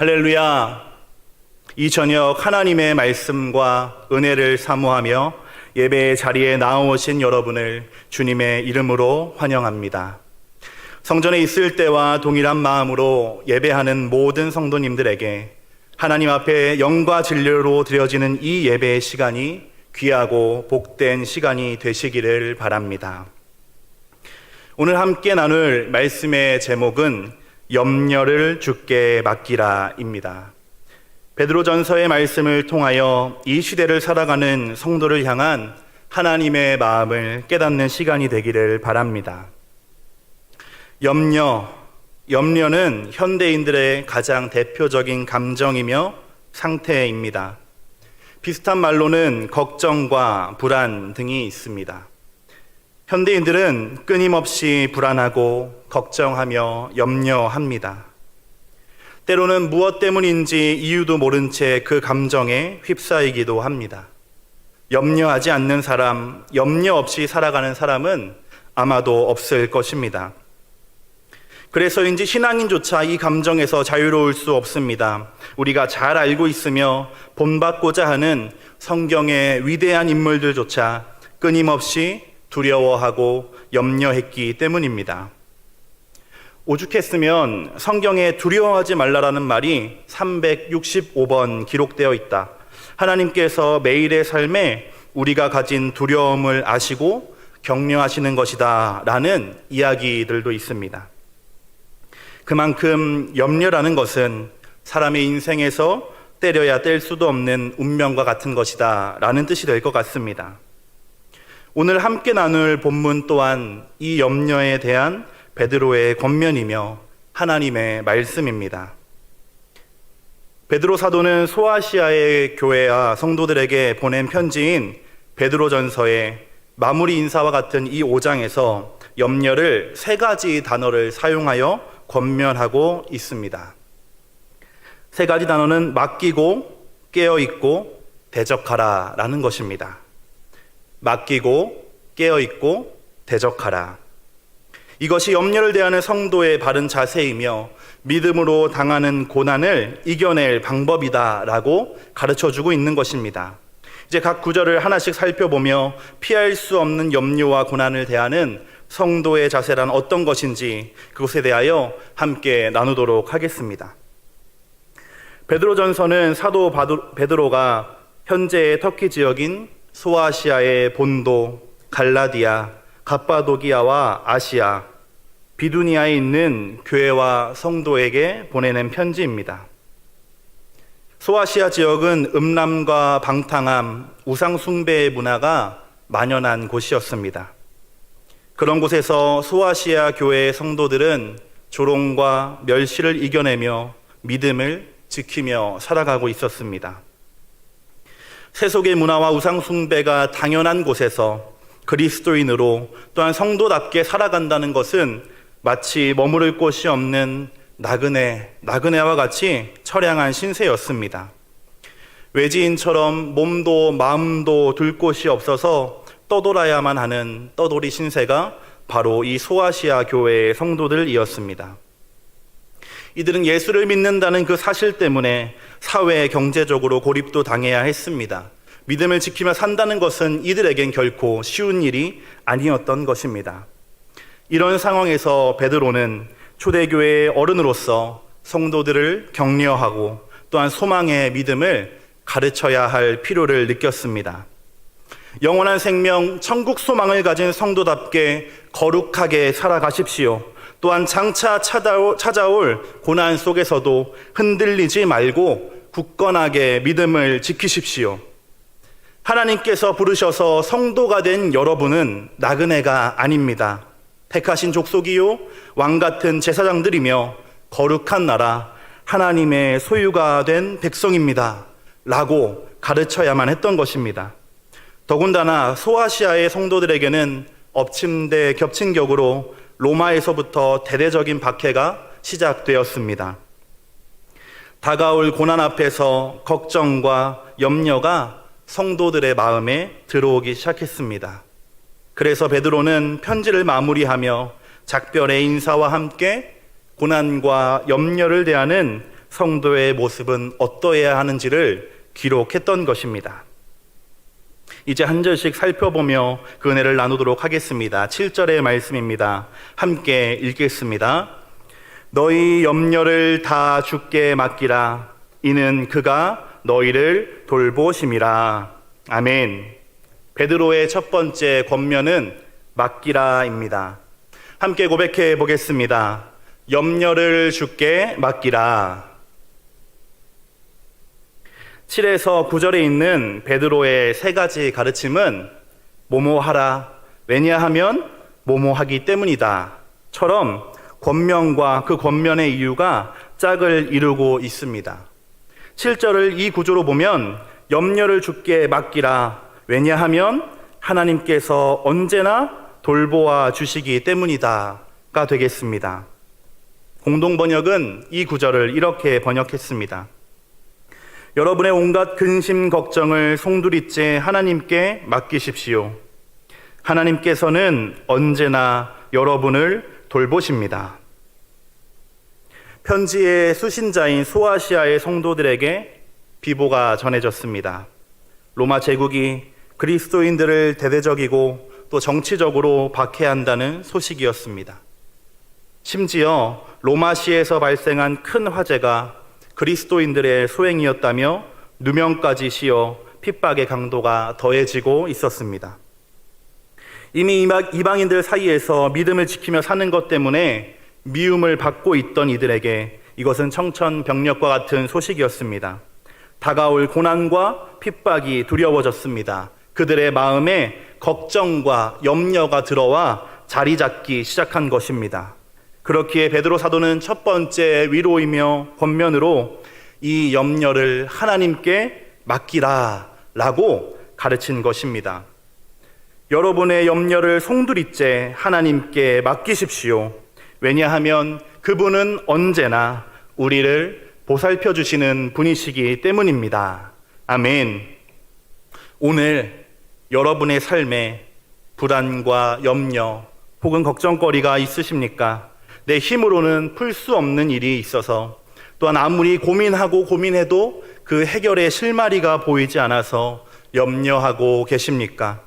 할렐루야! 이 저녁 하나님의 말씀과 은혜를 사모하며 예배의 자리에 나오신 여러분을 주님의 이름으로 환영합니다. 성전에 있을 때와 동일한 마음으로 예배하는 모든 성도님들에게 하나님 앞에 영과 진리로 드려지는 이 예배의 시간이 귀하고 복된 시간이 되시기를 바랍니다. 오늘 함께 나눌 말씀의 제목은 염려를 주께 맡기라입니다. 베드로전서의 말씀을 통하여 이 시대를 살아가는 성도를 향한 하나님의 마음을 깨닫는 시간이 되기를 바랍니다. 염려는 현대인들의 가장 대표적인 감정이며 상태입니다. 비슷한 말로는 걱정과 불안 등이 있습니다. 현대인들은 끊임없이 불안하고 걱정하며 염려합니다. 때로는 무엇 때문인지 이유도 모른 채 그 감정에 휩싸이기도 합니다. 염려하지 않는 사람, 염려 없이 살아가는 사람은 아마도 없을 것입니다. 그래서인지 신앙인조차 이 감정에서 자유로울 수 없습니다. 우리가 잘 알고 있으며 본받고자 하는 성경의 위대한 인물들조차 끊임없이 두려워하고 염려했기 때문입니다. 오죽했으면 성경에 두려워하지 말라라는 말이 365번 기록되어 있다. 하나님께서 매일의 삶에 우리가 가진 두려움을 아시고 격려하시는 것이다 라는 이야기들도 있습니다. 그만큼 염려라는 것은 사람의 인생에서 때려야 뗄 수도 없는 운명과 같은 것이다 라는 뜻이 될 것 같습니다. 오늘 함께 나눌 본문 또한 이 염려에 대한 베드로의 권면이며 하나님의 말씀입니다. 베드로 사도는 소아시아의 교회와 성도들에게 보낸 편지인 베드로전서의 마무리 인사와 같은 이 5장에서 염려를 3가지 단어를 사용하여 권면하고 있습니다. 3가지 단어는 맡기고, 깨어있고, 대적하라 라는 것입니다. 맡기고, 깨어있고, 대적하라. 이것이 염려를 대하는 성도의 바른 자세이며 믿음으로 당하는 고난을 이겨낼 방법이다라고 가르쳐주고 있는 것입니다. 이제 각 구절을 하나씩 살펴보며 피할 수 없는 염려와 고난을 대하는 성도의 자세란 어떤 것인지 그것에 대하여 함께 나누도록 하겠습니다. 베드로전서는 사도 베드로가 현재의 터키 지역인 소아시아의 본도, 갈라디아, 갑바도기아와 아시아, 비두니아에 있는 교회와 성도에게 보내는 편지입니다. 소아시아 지역은 음란과 방탕함, 우상 숭배의 문화가 만연한 곳이었습니다. 그런 곳에서 소아시아 교회의 성도들은 조롱과 멸시를 이겨내며 믿음을 지키며 살아가고 있었습니다. 세속의 문화와 우상 숭배가 당연한 곳에서 그리스도인으로 또한 성도답게 살아간다는 것은 마치 머무를 곳이 없는 나그네와 같이 처량한 신세였습니다. 외지인처럼 몸도 마음도 둘 곳이 없어서 떠돌아야만 하는 떠돌이 신세가 바로 이 소아시아 교회의 성도들이었습니다. 이들은 예수를 믿는다는 그 사실 때문에 사회 경제적으로 고립도 당해야 했습니다. 믿음을 지키며 산다는 것은 이들에겐 결코 쉬운 일이 아니었던 것입니다. 이런 상황에서 베드로는 초대교회의 어른으로서 성도들을 격려하고 또한 소망의 믿음을 가르쳐야 할 필요를 느꼈습니다. 영원한 생명, 천국 소망을 가진 성도답게 거룩하게 살아가십시오. 또한 장차 찾아올 고난 속에서도 흔들리지 말고 굳건하게 믿음을 지키십시오. 하나님께서 부르셔서 성도가 된 여러분은 나그네가 아닙니다. 택하신 족속이요 왕같은 제사장들이며 거룩한 나라 하나님의 소유가 된 백성입니다 라고 가르쳐야만 했던 것입니다. 더군다나 소아시아의 성도들에게는 엎침대 겹친 격으로 로마에서부터 대대적인 박해가 시작되었습니다. 다가올 고난 앞에서 걱정과 염려가 성도들의 마음에 들어오기 시작했습니다. 그래서 베드로는 편지를 마무리하며 작별의 인사와 함께 고난과 염려를 대하는 성도의 모습은 어떠해야 하는지를 기록했던 것입니다. 이제 한 절씩 살펴보며 그 은혜를 나누도록 하겠습니다. 7절의 말씀입니다. 함께 읽겠습니다. 너희 염려를 다 주께 맡기라. 이는 그가 너희를 돌보심이라. 아멘. 베드로의 첫 번째 권면은 맡기라입니다. 함께 고백해 보겠습니다. 염려를 주께 맡기라. 7에서 9절에 있는 베드로의 세 가지 가르침은 뭐뭐하라, 왜냐하면 뭐뭐하기 때문이다 처럼 권면과 그 권면의 이유가 짝을 이루고 있습니다. 7절을 이 구조로 보면 염려를 주께 맡기라, 왜냐하면 하나님께서 언제나 돌보아 주시기 때문이다가 되겠습니다. 공동번역은 이 구절을 이렇게 번역했습니다. 여러분의 온갖 근심 걱정을 송두리째 하나님께 맡기십시오. 하나님께서는 언제나 여러분을 돌보십니다. 편지의 수신자인 소아시아의 성도들에게 비보가 전해졌습니다. 로마 제국이 그리스도인들을 대대적이고 또 정치적으로 박해한다는 소식이었습니다. 심지어 로마시에서 발생한 큰 화재가 그리스도인들의 소행이었다며 누명까지 씌어 핍박의 강도가 더해지고 있었습니다. 이미 이방인들 사이에서 믿음을 지키며 사는 것 때문에 미움을 받고 있던 이들에게 이것은 청천벽력과 같은 소식이었습니다. 다가올 고난과 핍박이 두려워졌습니다. 그들의 마음에 걱정과 염려가 들어와 자리 잡기 시작한 것입니다. 그렇기에 베드로 사도는 첫 번째 위로이며 권면으로 이 염려를 하나님께 맡기라 라고 가르친 것입니다. 여러분의 염려를 송두리째 하나님께 맡기십시오. 왜냐하면 그분은 언제나 우리를 보살펴 주시는 분이시기 때문입니다. 아멘. 오늘 여러분의 삶에 불안과 염려 혹은 걱정거리가 있으십니까? 내 힘으로는 풀 수 없는 일이 있어서, 또한 아무리 고민하고 고민해도 그 해결의 실마리가 보이지 않아서 염려하고 계십니까?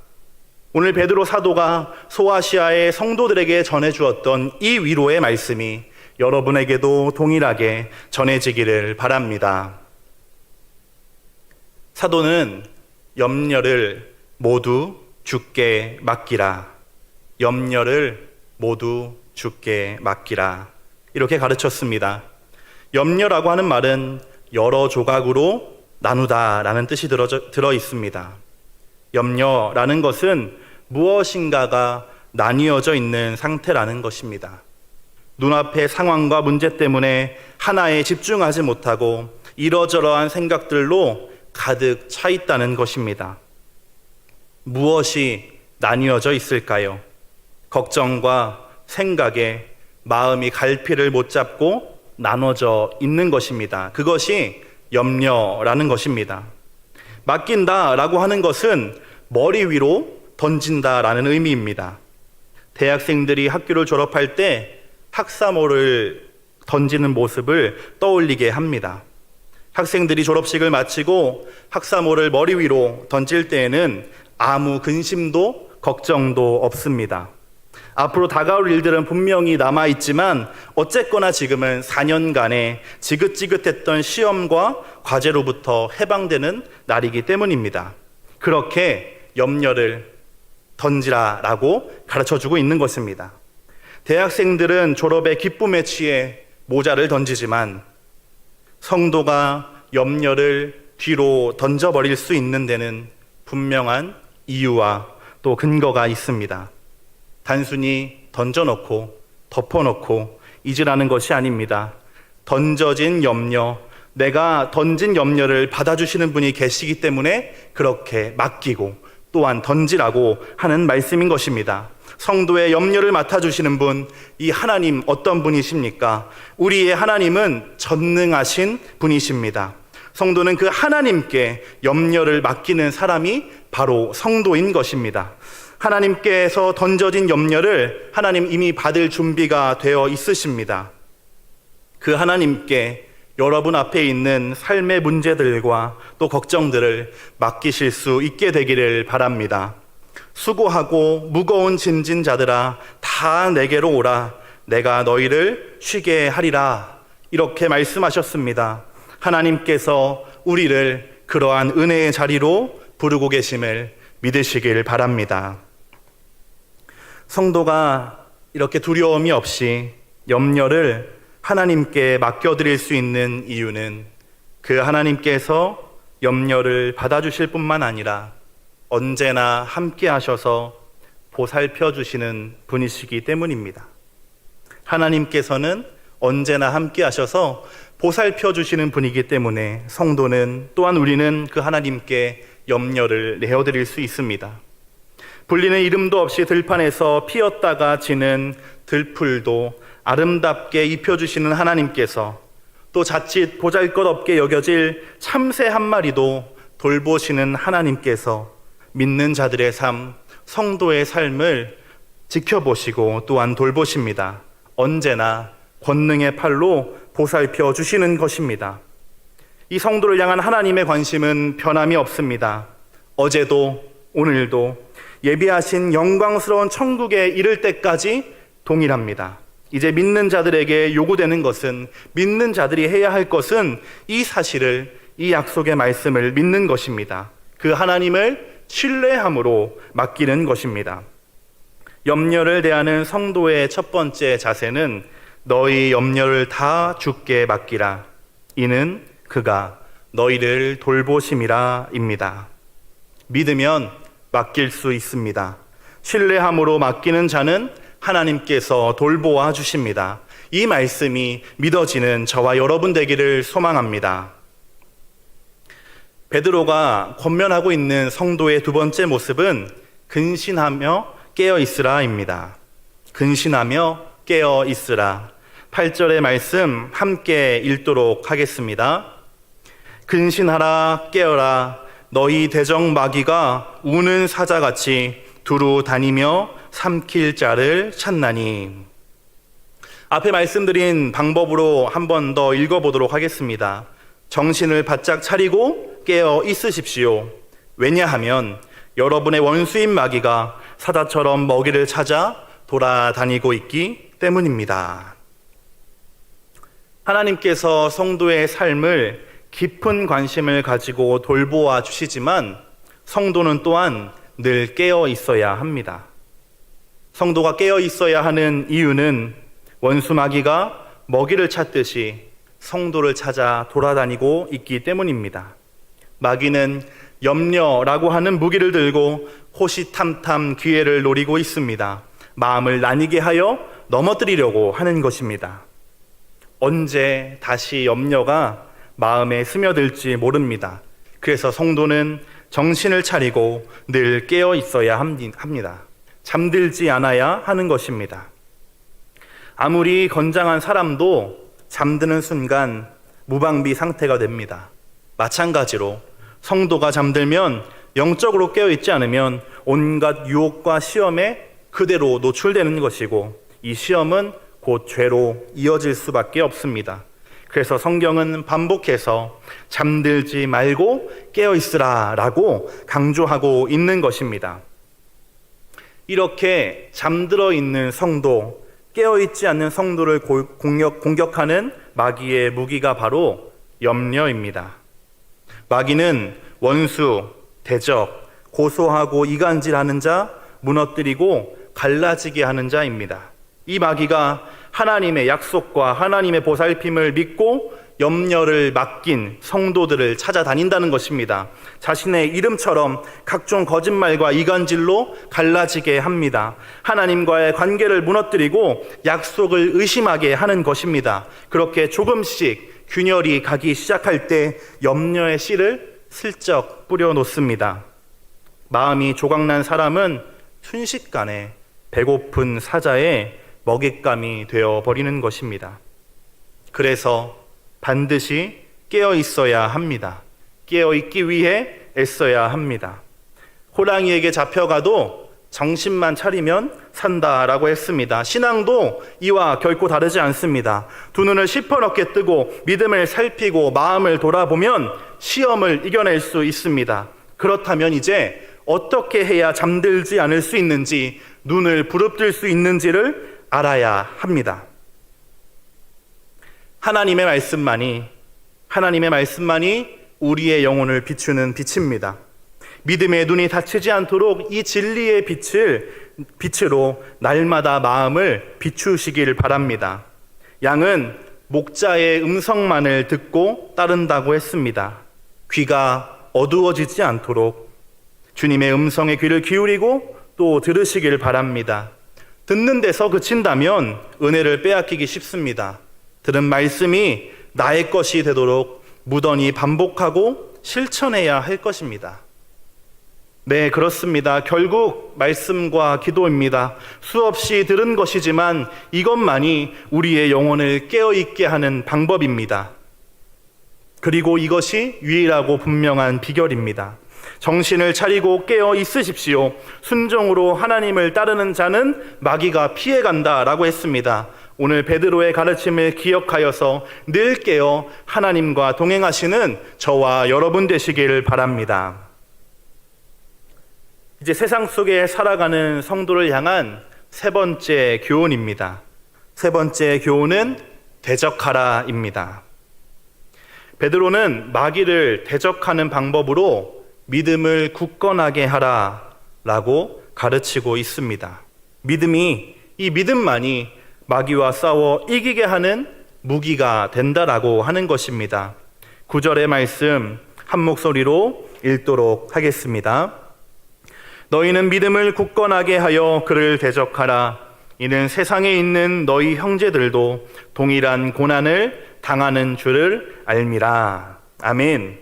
오늘 베드로 사도가 소아시아의 성도들에게 전해주었던 이 위로의 말씀이 여러분에게도 동일하게 전해지기를 바랍니다. 사도는 염려를 모두 주께 맡기라, 염려를 모두 주께 맡기라, 이렇게 가르쳤습니다. 염려라고 하는 말은 여러 조각으로 나누다라는 뜻이 들어 있습니다. 염려라는 것은 무엇인가가 나뉘어져 있는 상태라는 것입니다. 눈앞의 상황과 문제 때문에 하나에 집중하지 못하고 이러저러한 생각들로 가득 차 있다는 것입니다. 무엇이 나뉘어져 있을까요? 걱정과 생각에 마음이 갈피를 못 잡고 나눠져 있는 것입니다. 그것이 염려라는 것입니다. 맡긴다라고 하는 것은 머리 위로 던진다라는 의미입니다. 대학생들이 학교를 졸업할 때 학사모를 던지는 모습을 떠올리게 합니다. 학생들이 졸업식을 마치고 학사모를 머리 위로 던질 때에는 아무 근심도 걱정도 없습니다. 앞으로 다가올 일들은 분명히 남아있지만 어쨌거나 지금은 4년간의 지긋지긋했던 시험과 과제로부터 해방되는 날이기 때문입니다. 그렇게 염려를 던지라라고 가르쳐주고 있는 것입니다. 대학생들은 졸업의 기쁨에 취해 모자를 던지지만 성도가 염려를 뒤로 던져버릴 수 있는 데는 분명한 이유와 또 근거가 있습니다. 단순히 던져놓고 덮어놓고 잊으라는 것이 아닙니다. 던져진 염려, 내가 던진 염려를 받아주시는 분이 계시기 때문에 그렇게 맡기고 또한 던지라고 하는 말씀인 것입니다. 성도의 염려를 맡아주시는 분, 이 하나님 어떤 분이십니까? 우리의 하나님은 전능하신 분이십니다. 성도는 그 하나님께 염려를 맡기는 사람이 바로 성도인 것입니다. 하나님께서 던져진 염려를 하나님 이미 받을 준비가 되어 있으십니다. 그 하나님께 여러분 앞에 있는 삶의 문제들과 또 걱정들을 맡기실 수 있게 되기를 바랍니다. 수고하고 무거운 짐진 자들아 다 내게로 오라. 내가 너희를 쉬게 하리라. 이렇게 말씀하셨습니다. 하나님께서 우리를 그러한 은혜의 자리로 부르고 계심을 믿으시길 바랍니다. 성도가 이렇게 두려움이 없이 염려를 하나님께 맡겨드릴 수 있는 이유는 그 하나님께서 염려를 받아주실 뿐만 아니라 언제나 함께 하셔서 보살펴 주시는 분이시기 때문입니다. 하나님께서는 언제나 함께 하셔서 보살펴 주시는 분이기 때문에 성도는 또한 우리는 그 하나님께 염려를 내어드릴 수 있습니다. 불리는 이름도 없이 들판에서 피었다가 지는 들풀도 아름답게 입혀주시는 하나님께서 또 자칫 보잘것없게 여겨질 참새 한 마리도 돌보시는 하나님께서 믿는 자들의 삶, 성도의 삶을 지켜보시고 또한 돌보십니다. 언제나 권능의 팔로 보살펴 주시는 것입니다. 이 성도를 향한 하나님의 관심은 변함이 없습니다. 어제도 오늘도 예비하신 영광스러운 천국에 이를 때까지 동일합니다. 이제 믿는 자들에게 요구되는 것은, 믿는 자들이 해야 할 것은 이 사실을, 이 약속의 말씀을 믿는 것입니다. 그 하나님을 신뢰함으로 맡기는 것입니다. 염려를 대하는 성도의 첫 번째 자세는 너희 염려를 다 주께 맡기라. 이는 그가 너희를 돌보심이라 입니다. 믿으면 맡길 수 있습니다. 신뢰함으로 맡기는 자는 하나님께서 돌보아 주십니다. 이 말씀이 믿어지는 저와 여러분 되기를 소망합니다. 베드로가 권면하고 있는 성도의 두 번째 모습은 근신하며 깨어 있으라입니다. 근신하며 깨어 있으라. 8절의 말씀 함께 읽도록 하겠습니다. 근신하라 깨어라. 너희 대적 마귀가 우는 사자같이 두루 다니며 삼킬 자를 찾나니. 앞에 말씀드린 방법으로 한 번 더 읽어보도록 하겠습니다. 정신을 바짝 차리고 깨어 있으십시오. 왜냐하면 여러분의 원수인 마귀가 사자처럼 먹이를 찾아 돌아다니고 있기 때문입니다. 하나님께서 성도의 삶을 깊은 관심을 가지고 돌보아 주시지만 성도는 또한 늘 깨어 있어야 합니다. 성도가 깨어 있어야 하는 이유는 원수 마귀가 먹이를 찾듯이 성도를 찾아 돌아다니고 있기 때문입니다. 마귀는 염려라고 하는 무기를 들고 호시탐탐 기회를 노리고 있습니다. 마음을 나뉘게 하여 넘어뜨리려고 하는 것입니다. 언제 다시 염려가 마음에 스며들지 모릅니다. 그래서 성도는 정신을 차리고 늘 깨어 있어야 합니다. 잠들지 않아야 하는 것입니다. 아무리 건장한 사람도 잠드는 순간 무방비 상태가 됩니다. 마찬가지로 성도가 잠들면, 영적으로 깨어있지 않으면 온갖 유혹과 시험에 그대로 노출되는 것이고, 이 시험은 곧 죄로 이어질 수밖에 없습니다. 그래서 성경은 반복해서 잠들지 말고 깨어있으라 라고 강조하고 있는 것입니다. 이렇게 잠들어 있는 성도, 깨어있지 않는 성도를 공격하는 마귀의 무기가 바로 염려입니다. 마귀는 원수, 대적, 고소하고 이간질하는 자, 무너뜨리고 갈라지게 하는 자입니다. 이 마귀가 하나님의 약속과 하나님의 보살핌을 믿고 염려를 맡긴 성도들을 찾아다닌다는 것입니다. 자신의 이름처럼 각종 거짓말과 이간질로 갈라지게 합니다. 하나님과의 관계를 무너뜨리고 약속을 의심하게 하는 것입니다. 그렇게 조금씩 균열이 가기 시작할 때 염려의 씨를 슬쩍 뿌려놓습니다. 마음이 조각난 사람은 순식간에 배고픈 사자의 먹잇감이 되어버리는 것입니다. 그래서 반드시 깨어 있어야 합니다. 깨어 있기 위해 애써야 합니다. 호랑이에게 잡혀가도 정신만 차리면 산다라고 했습니다. 신앙도 이와 결코 다르지 않습니다. 두 눈을 시퍼렇게 뜨고 믿음을 살피고 마음을 돌아보면 시험을 이겨낼 수 있습니다. 그렇다면 이제 어떻게 해야 잠들지 않을 수 있는지, 눈을 부릅뜰 수 있는지를 알아야 합니다. 하나님의 말씀만이 우리의 영혼을 비추는 빛입니다. 믿음의 눈이 닫히지 않도록 이 진리의 빛으로 날마다 마음을 비추시길 바랍니다. 양은 목자의 음성만을 듣고 따른다고 했습니다. 귀가 어두워지지 않도록 주님의 음성에 귀를 기울이고 또 들으시길 바랍니다. 듣는 데서 그친다면 은혜를 빼앗기기 쉽습니다. 들은 말씀이 나의 것이 되도록 무던히 반복하고 실천해야 할 것입니다. 네, 그렇습니다. 결국 말씀과 기도입니다. 수없이 들은 것이지만 이것만이 우리의 영혼을 깨어있게 하는 방법입니다. 그리고 이것이 유일하고 분명한 비결입니다. 정신을 차리고 깨어 있으십시오. 순종으로 하나님을 따르는 자는 마귀가 피해간다라고 했습니다. 오늘 베드로의 가르침을 기억하여서 늘 깨어 하나님과 동행하시는 저와 여러분 되시길 바랍니다. 이제 세상 속에 살아가는 성도를 향한 세 번째 교훈입니다. 세 번째 교훈은 대적하라입니다. 베드로는 마귀를 대적하는 방법으로 믿음을 굳건하게 하라라고 가르치고 있습니다. 이 믿음만이 마귀와 싸워 이기게 하는 무기가 된다라고 하는 것입니다. 9절의 말씀 한 목소리로 읽도록 하겠습니다. 너희는 믿음을 굳건하게 하여 그를 대적하라. 이는 세상에 있는 너희 형제들도 동일한 고난을 당하는 줄을 알미라. 아멘.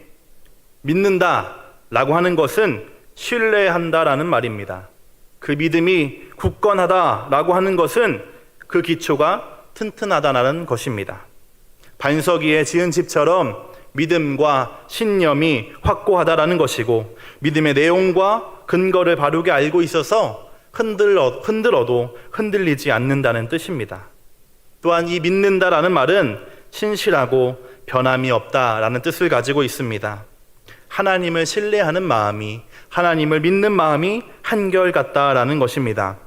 믿는다 라고 하는 것은 신뢰한다라는 말입니다. 그 믿음이 굳건하다라고 하는 것은 그 기초가 튼튼하다라는 것입니다. 반석 위에 지은 집처럼 믿음과 신념이 확고하다라는 것이고, 믿음의 내용과 근거를 바르게 알고 있어서 흔들어도 흔들리지 않는다는 뜻입니다. 또한 이 믿는다라는 말은 신실하고 변함이 없다라는 뜻을 가지고 있습니다. 하나님을 신뢰하는 마음이, 하나님을 믿는 마음이 한결같다라는 것입니다.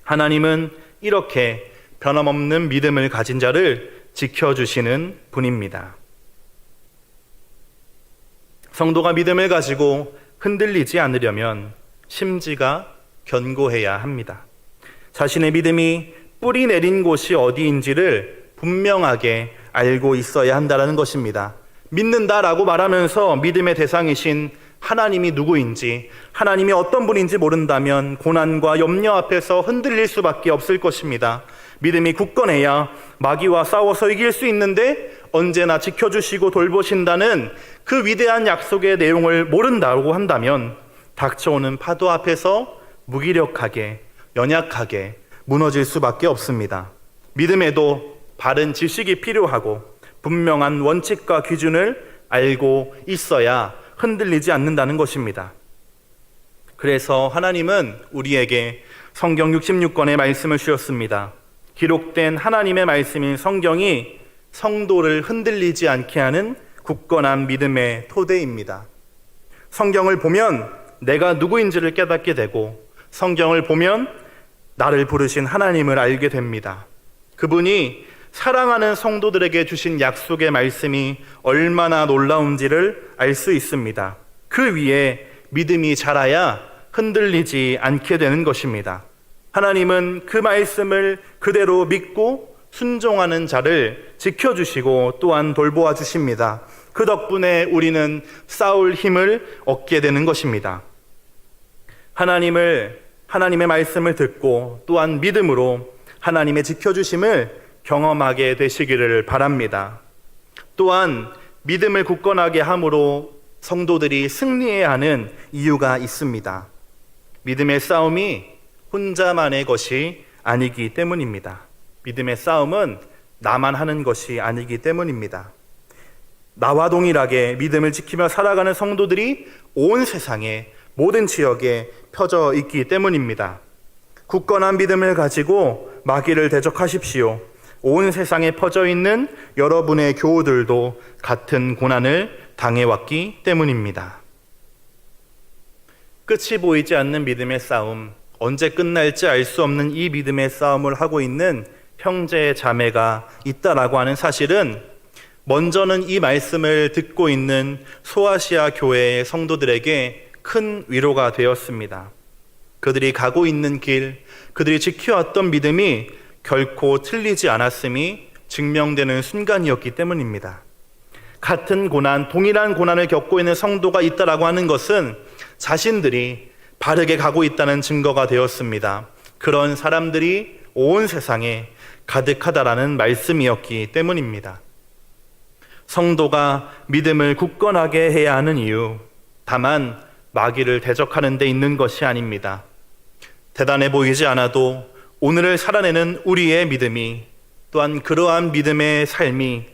하나님은 이렇게 변함없는 믿음을 가진 자를 지켜주시는 분입니다. 성도가 믿음을 가지고 흔들리지 않으려면 심지가 견고해야 합니다. 자신의 믿음이 뿌리 내린 곳이 어디인지를 분명하게 알고 있어야 한다는 것입니다. 믿는다라고 말하면서 믿음의 대상이신 하나님이 누구인지, 하나님이 어떤 분인지 모른다면 고난과 염려 앞에서 흔들릴 수밖에 없을 것입니다. 믿음이 굳건해야 마귀와 싸워서 이길 수 있는데 언제나 지켜주시고 돌보신다는 그 위대한 약속의 내용을 모른다고 한다면 닥쳐오는 파도 앞에서 무기력하게, 연약하게 무너질 수밖에 없습니다. 믿음에도 바른 지식이 필요하고 분명한 원칙과 기준을 알고 있어야 흔들리지 않는다는 것입니다. 그래서 하나님은 우리에게 성경 66권의 말씀을 주셨습니다. 기록된 하나님의 말씀인 성경이 성도를 흔들리지 않게 하는 굳건한 믿음의 토대입니다. 성경을 보면 내가 누구인지를 깨닫게 되고, 성경을 보면 나를 부르신 하나님을 알게 됩니다. 그분이 사랑하는 성도들에게 주신 약속의 말씀이 얼마나 놀라운지를 알 수 있습니다. 그 위에 믿음이 자라야 흔들리지 않게 되는 것입니다. 하나님은 그 말씀을 그대로 믿고 순종하는 자를 지켜주시고 또한 돌보아 주십니다. 그 덕분에 우리는 싸울 힘을 얻게 되는 것입니다. 하나님의 말씀을 듣고 또한 믿음으로 하나님의 지켜주심을 경험하게 되시기를 바랍니다. 또한 믿음을 굳건하게 함으로 성도들이 승리해야 하는 이유가 있습니다. 믿음의 싸움이 혼자만의 것이 아니기 때문입니다. 믿음의 싸움은 나만 하는 것이 아니기 때문입니다. 나와 동일하게 믿음을 지키며 살아가는 성도들이 온 세상에 모든 지역에 펴져 있기 때문입니다. 굳건한 믿음을 가지고 마귀를 대적하십시오. 온 세상에 퍼져 있는 여러분의 교우들도 같은 고난을 당해왔기 때문입니다. 끝이 보이지 않는 믿음의 싸움, 언제 끝날지 알 수 없는 이 믿음의 싸움을 하고 있는 형제 자매가 있다라고 하는 사실은 먼저는 이 말씀을 듣고 있는 소아시아 교회의 성도들에게 큰 위로가 되었습니다. 그들이 가고 있는 길, 그들이 지켜왔던 믿음이 결코 틀리지 않았음이 증명되는 순간이었기 때문입니다. 같은 고난, 동일한 고난을 겪고 있는 성도가 있다라고 하는 것은 자신들이 바르게 가고 있다는 증거가 되었습니다. 그런 사람들이 온 세상에 가득하다라는 말씀이었기 때문입니다. 성도가 믿음을 굳건하게 해야 하는 이유, 다만 마귀를 대적하는 데 있는 것이 아닙니다. 대단해 보이지 않아도 오늘을 살아내는 우리의 믿음이, 또한 그러한 믿음의 삶이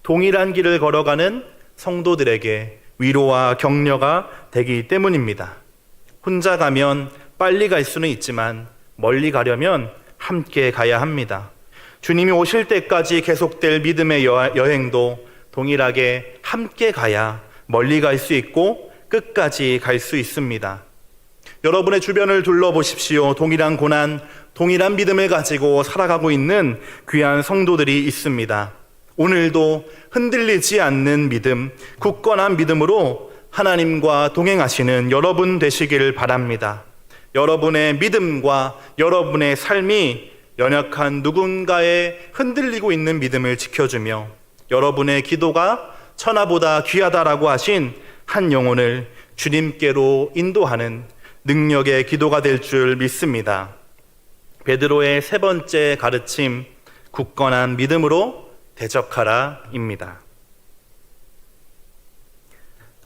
동일한 길을 걸어가는 성도들에게 위로와 격려가 되기 때문입니다. 혼자 가면 빨리 갈 수는 있지만 멀리 가려면 함께 가야 합니다. 주님이 오실 때까지 계속될 믿음의 여행도 동일하게 함께 가야 멀리 갈 수 있고 끝까지 갈 수 있습니다. 여러분의 주변을 둘러보십시오. 동일한 고난, 동일한 믿음을 가지고 살아가고 있는 귀한 성도들이 있습니다. 오늘도 흔들리지 않는 믿음, 굳건한 믿음으로 하나님과 동행하시는 여러분 되시기를 바랍니다. 여러분의 믿음과 여러분의 삶이 연약한 누군가의 흔들리고 있는 믿음을 지켜주며 여러분의 기도가 천하보다 귀하다라고 하신 한 영혼을 주님께로 인도하는 능력의 기도가 될 줄 믿습니다. 베드로의 세 번째 가르침, 굳건한 믿음으로 대적하라입니다.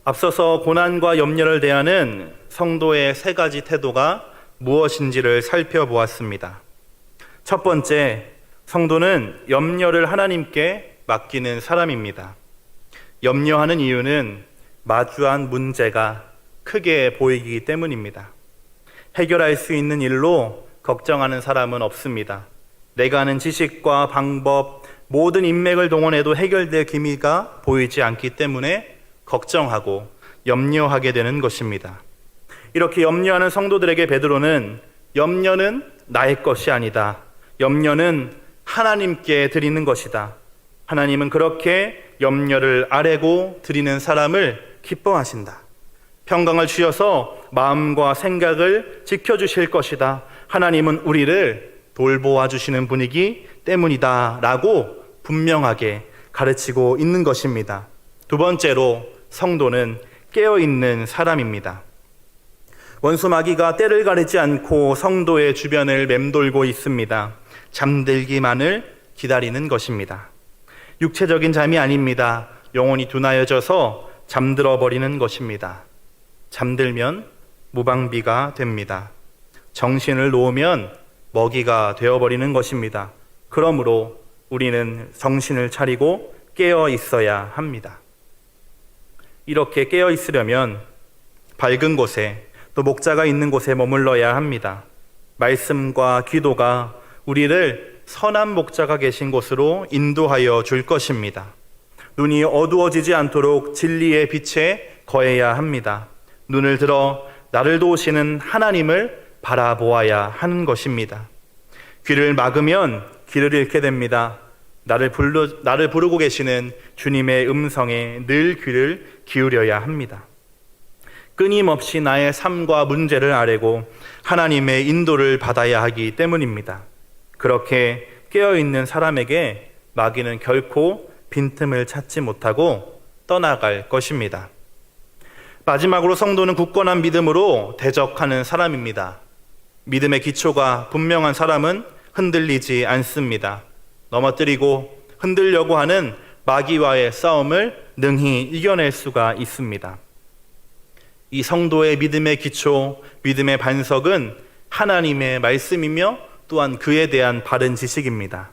앞서서 고난과 염려를 대하는 성도의 세 가지 태도가 무엇인지를 살펴보았습니다. 첫 번째, 성도는 염려를 하나님께 맡기는 사람입니다. 염려하는 이유는 마주한 문제가 크게 보이기 때문입니다. 해결할 수 있는 일로 걱정하는 사람은 없습니다. 내가 아는 지식과 방법, 모든 인맥을 동원해도 해결될 기미가 보이지 않기 때문에 걱정하고 염려하게 되는 것입니다. 이렇게 염려하는 성도들에게 베드로는 염려는 나의 것이 아니다. 염려는 하나님께 드리는 것이다. 하나님은 그렇게 염려를 아뢰고 드리는 사람을 기뻐하신다. 평강을 주셔서 마음과 생각을 지켜주실 것이다. 하나님은 우리를 돌보아 주시는 분이기 때문이다 라고 분명하게 가르치고 있는 것입니다. 두 번째로 성도는 깨어있는 사람입니다. 원수 마귀가 때를 가리지 않고 성도의 주변을 맴돌고 있습니다. 잠들기만을 기다리는 것입니다. 육체적인 잠이 아닙니다. 영혼이 둔하여져서 잠들어 버리는 것입니다. 잠들면 무방비가 됩니다. 정신을 놓으면 먹이가 되어버리는 것입니다. 그러므로 우리는 정신을 차리고 깨어 있어야 합니다. 이렇게 깨어 있으려면 밝은 곳에, 또 목자가 있는 곳에 머물러야 합니다. 말씀과 기도가 우리를 선한 목자가 계신 곳으로 인도하여 줄 것입니다. 눈이 어두워지지 않도록 진리의 빛에 거해야 합니다. 눈을 들어 나를 도우시는 하나님을 바라보아야 하는 것입니다. 귀를 막으면 길을 잃게 됩니다. 나를 부르고 계시는 주님의 음성에 늘 귀를 기울여야 합니다. 끊임없이 나의 삶과 문제를 아뢰고 하나님의 인도를 받아야 하기 때문입니다. 그렇게 깨어있는 사람에게 마귀는 결코 빈틈을 찾지 못하고 떠나갈 것입니다. 마지막으로 성도는 굳건한 믿음으로 대적하는 사람입니다. 믿음의 기초가 분명한 사람은 흔들리지 않습니다. 넘어뜨리고 흔들려고 하는 마귀와의 싸움을 능히 이겨낼 수가 있습니다. 이 성도의 믿음의 기초, 믿음의 반석은 하나님의 말씀이며 또한 그에 대한 바른 지식입니다.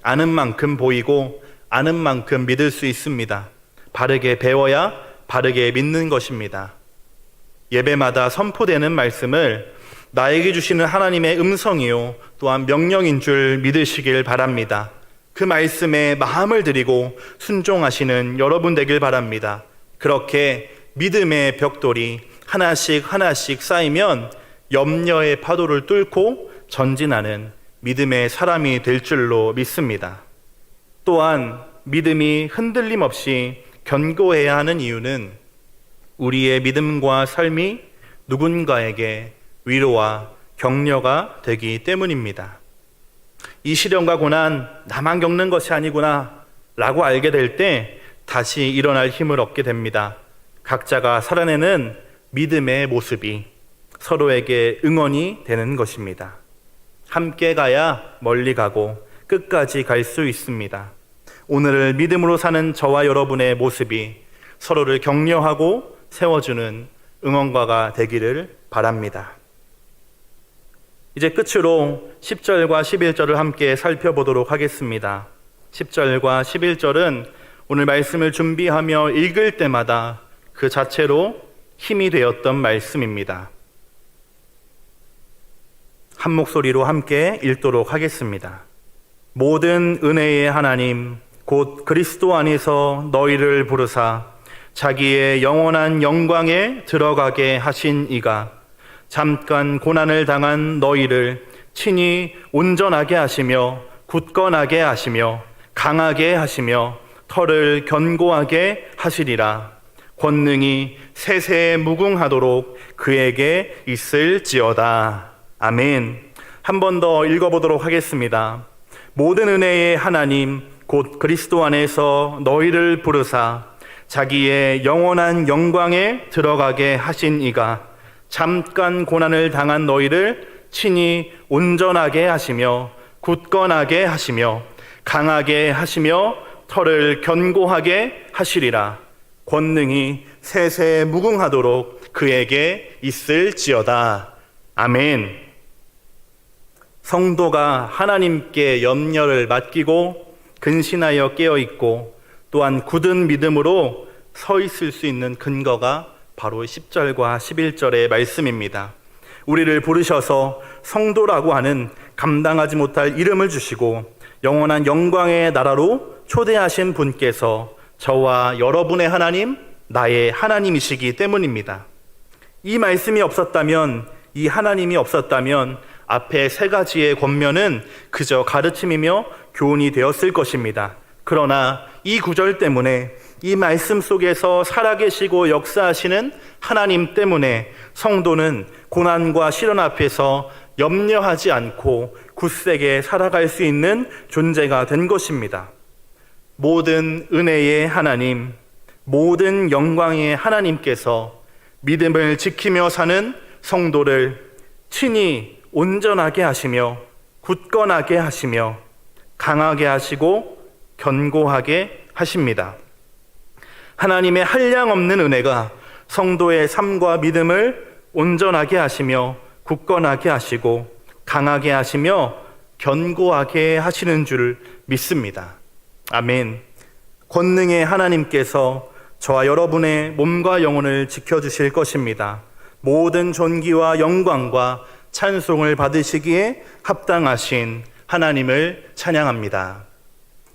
아는 만큼 보이고 아는 만큼 믿을 수 있습니다. 바르게 배워야 바르게 믿는 것입니다. 예배마다 선포되는 말씀을 나에게 주시는 하나님의 음성이요 또한 명령인 줄 믿으시길 바랍니다. 그 말씀에 마음을 드리고 순종하시는 여러분 되길 바랍니다. 그렇게 믿음의 벽돌이 하나씩 하나씩 쌓이면 염려의 파도를 뚫고 전진하는 믿음의 사람이 될 줄로 믿습니다. 또한 믿음이 흔들림 없이 견고해야 하는 이유는 우리의 믿음과 삶이 누군가에게 위로와 격려가 되기 때문입니다. 이 시련과 고난 나만 겪는 것이 아니구나 라고 알게 될 때 다시 일어날 힘을 얻게 됩니다. 각자가 살아내는 믿음의 모습이 서로에게 응원이 되는 것입니다. 함께 가야 멀리 가고 끝까지 갈 수 있습니다. 오늘을 믿음으로 사는 저와 여러분의 모습이 서로를 격려하고 세워주는 응원가가 되기를 바랍니다. 이제 끝으로 10절과 11절을 함께 살펴보도록 하겠습니다. 10절과 11절은 오늘 말씀을 준비하며 읽을 때마다 그 자체로 힘이 되었던 말씀입니다. 한 목소리로 함께 읽도록 하겠습니다. 모든 은혜의 하나님 곧 그리스도 안에서 너희를 부르사 자기의 영원한 영광에 들어가게 하신 이가 잠깐 고난을 당한 너희를 친히 온전하게 하시며 굳건하게 하시며 강하게 하시며 털을 견고하게 하시리라. 권능이 세세에 무궁하도록 그에게 있을지어다. 아멘. 한 번 더 읽어보도록 하겠습니다. 모든 은혜의 하나님 곧 그리스도 안에서 너희를 부르사 자기의 영원한 영광에 들어가게 하신 이가 잠깐 고난을 당한 너희를 친히 온전하게 하시며 굳건하게 하시며 강하게 하시며 털을 견고하게 하시리라. 권능이 세세에 무궁하도록 그에게 있을지어다. 아멘. 성도가 하나님께 염려를 맡기고 근신하여 깨어있고 또한 굳은 믿음으로 서 있을 수 있는 근거가 바로 10절과 11절의 말씀입니다. 우리를 부르셔서 성도라고 하는 감당하지 못할 이름을 주시고 영원한 영광의 나라로 초대하신 분께서 저와 여러분의 하나님, 나의 하나님이시기 때문입니다. 이 말씀이 없었다면, 이 하나님이 없었다면 앞에 세 가지의 권면은 그저 가르침이며 교훈이 되었을 것입니다. 그러나 이 구절 때문에, 이 말씀 속에서 살아계시고 역사하시는 하나님 때문에 성도는 고난과 시련 앞에서 염려하지 않고 굳세게 살아갈 수 있는 존재가 된 것입니다. 모든 은혜의 하나님, 모든 영광의 하나님께서 믿음을 지키며 사는 성도를 친히 온전하게 하시며 굳건하게 하시며 강하게 하시고 견고하게 하십니다. 하나님의 한량없는 은혜가 성도의 삶과 믿음을 온전하게 하시며 굳건하게 하시고 강하게 하시며 견고하게 하시는 줄 믿습니다. 아멘. 권능의 하나님께서 저와 여러분의 몸과 영혼을 지켜주실 것입니다. 모든 존귀와 영광과 찬송을 받으시기에 합당하신 하나님을 찬양합니다.